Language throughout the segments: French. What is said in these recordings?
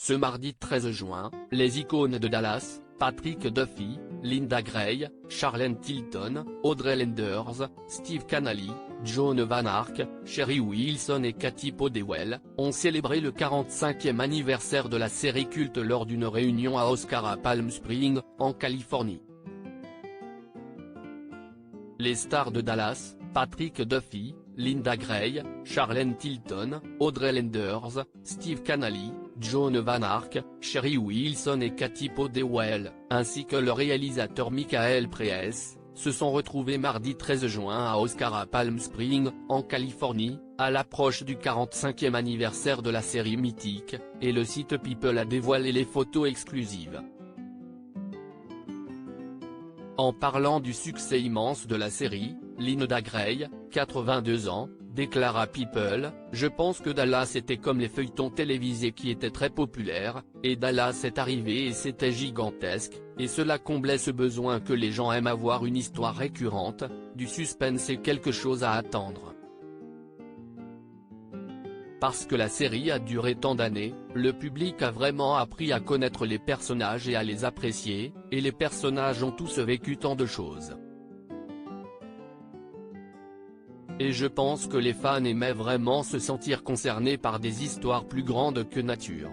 Ce mardi 13 juin, les icônes de Dallas, Patrick Duffy, Linda Gray, Charlene Tilton, Audrey Landers, Steve Canally, Joan Van Ark, Sherry Wilson et Katie Podewell, ont célébré le 45e anniversaire de la série culte lors d'une réunion à Oscar à Palm Springs, en Californie. Les stars de Dallas, Patrick Duffy, Linda Gray, Charlene Tilton, Audrey Landers, Steve Canally, Joan Van Ark, Sherry Wilson et Katie Podewell, ainsi que le réalisateur Michael Press, se sont retrouvés mardi 13 juin à Oscar à Palm Springs, en Californie, à l'approche du 45e anniversaire de la série mythique, et le site People a dévoilé les photos exclusives. En parlant du succès immense de la série, Linda Gray, 82 ans, déclare à People: « Je pense que Dallas était comme les feuilletons télévisés qui étaient très populaires, et Dallas est arrivé et c'était gigantesque, et cela comblait ce besoin que les gens aiment avoir une histoire récurrente, du suspense et quelque chose à attendre. Parce que la série a duré tant d'années, le public a vraiment appris à connaître les personnages et à les apprécier, et les personnages ont tous vécu tant de choses. Et je pense que les fans aimaient vraiment se sentir concernés par des histoires plus grandes que nature.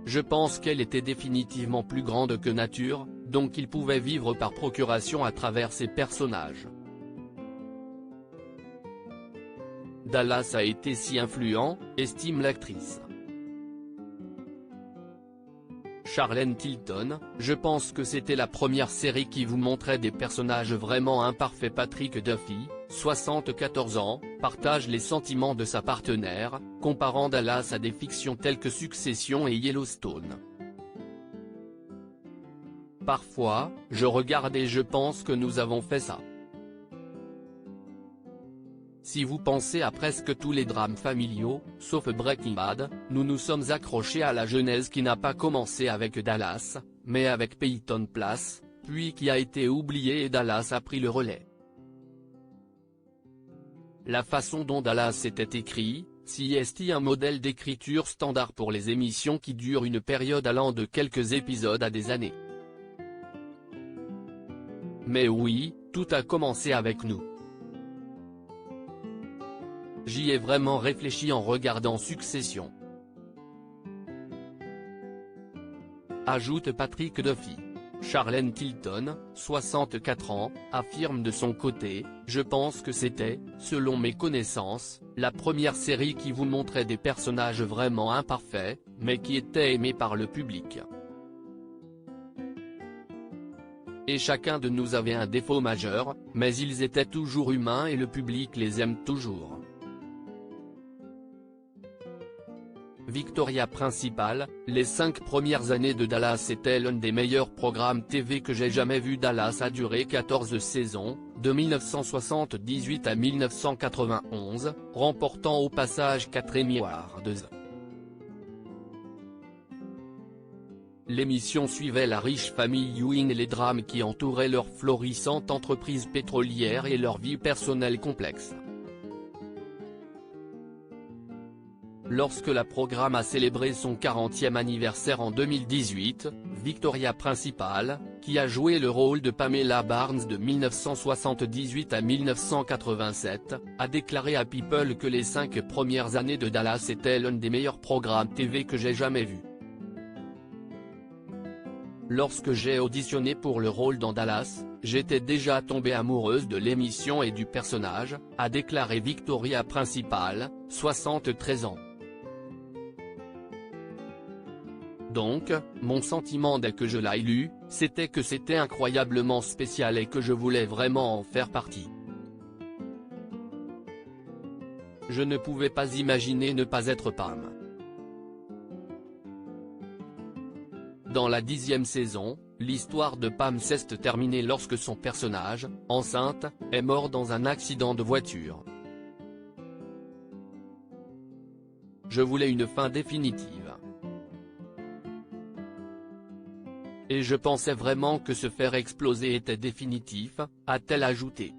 Je pense qu'elle était définitivement plus grande que nature, donc ils pouvaient vivre par procuration à travers ces personnages. Dallas a été si influent, estime l'actrice. Charlene Tilton, je pense que c'était la première série qui vous montrait des personnages vraiment imparfaits. Patrick Duffy, 74 ans, partage les sentiments de sa partenaire, comparant Dallas à des fictions telles que Succession et Yellowstone. Parfois, je regarde et je pense que nous avons fait ça. Si vous pensez à presque tous les drames familiaux, sauf Breaking Bad, nous nous sommes accrochés à la genèse qui n'a pas commencé avec Dallas, mais avec Peyton Place, puis qui a été oublié et Dallas a pris le relais. La façon dont Dallas était écrit, si est un modèle d'écriture standard pour les émissions qui durent une période allant de quelques épisodes à des années. Mais oui, tout a commencé avec nous. J'y ai vraiment réfléchi en regardant Succession. Ajoute Patrick Duffy. Charlene Tilton, 64 ans, affirme de son côté: « Je pense que c'était, selon mes connaissances, la première série qui vous montrait des personnages vraiment imparfaits, mais qui étaient aimés par le public. Et chacun de nous avait un défaut majeur, mais ils étaient toujours humains et le public les aime toujours. » Victoria Principal, les 5 premières années de Dallas étaient l'un des meilleurs programmes TV que j'ai jamais vu. Dallas a duré 14 saisons, de 1978 à 1991, remportant au passage 4 Emmy Awards. L'émission suivait la riche famille Ewing et les drames qui entouraient leur florissante entreprise pétrolière et leur vie personnelle complexe. Lorsque le programme a célébré son 40e anniversaire en 2018, Victoria Principal, qui a joué le rôle de Pamela Barnes de 1978 à 1987, a déclaré à People que les 5 premières années de Dallas étaient l'un des meilleurs programmes TV que j'ai jamais vu. Lorsque j'ai auditionné pour le rôle dans Dallas, j'étais déjà tombée amoureuse de l'émission et du personnage, a déclaré Victoria Principal, 73 ans. Donc, mon sentiment dès que je l'ai lu, c'était que c'était incroyablement spécial et que je voulais vraiment en faire partie. Je ne pouvais pas imaginer ne pas être Pam. Dans la 10e saison, l'histoire de Pam s'est terminée lorsque son personnage, enceinte, est mort dans un accident de voiture. Je voulais une fin définitive. Et je pensais vraiment que se faire exploser était définitif, a-t-elle ajouté.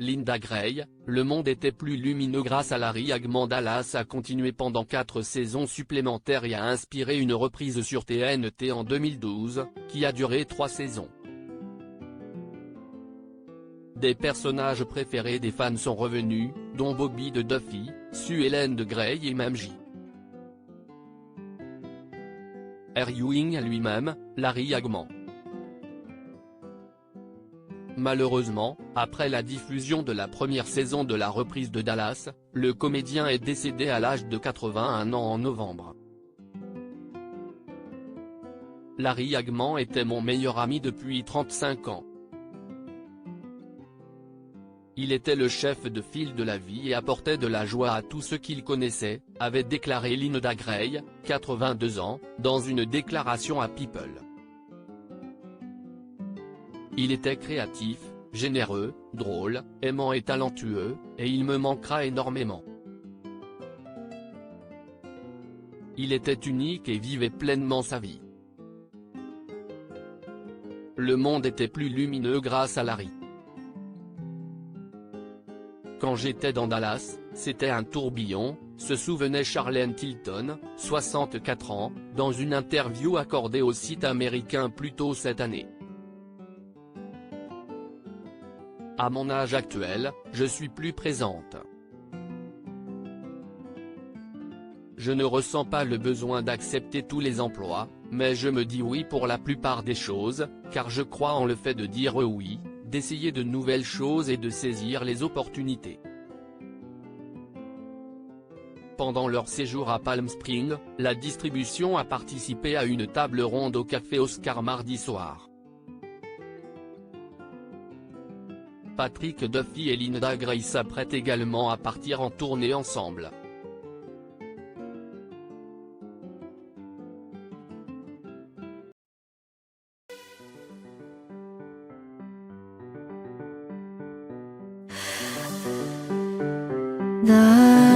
Linda Gray, le monde était plus lumineux grâce à Larry Hagman. Dallas a continué pendant 4 saisons supplémentaires et a inspiré une reprise sur TNT en 2012, qui a duré 3 saisons. Des personnages préférés des fans sont revenus, dont Bobby de Duffy, Sue Ellen de Grey et même J. R. Ewing lui-même, Larry Hagman. Malheureusement, après la diffusion de la première saison de la reprise de Dallas, le comédien est décédé à l'âge de 81 ans en novembre. Larry Hagman était mon meilleur ami depuis 35 ans. Il était le chef de file de la vie et apportait de la joie à tous ceux qu'il connaissait, avait déclaré Linda Gray, 82 ans, dans une déclaration à People. Il était créatif, généreux, drôle, aimant et talentueux, et il me manquera énormément. Il était unique et vivait pleinement sa vie. Le monde était plus lumineux grâce à Larry. Quand j'étais dans Dallas, c'était un tourbillon, se souvenait Charlene Tilton, 64 ans, dans une interview accordée au site américain plus tôt cette année. À mon âge actuel, je suis plus présente. Je ne ressens pas le besoin d'accepter tous les emplois, mais je me dis oui pour la plupart des choses, car je crois en le fait de dire oui, d'essayer de nouvelles choses et de saisir les opportunités. Pendant leur séjour à Palm Springs, la distribution a participé à une table ronde au Café Oscar mardi soir. Patrick Duffy et Linda Gray s'apprêtent également à partir en tournée ensemble. 나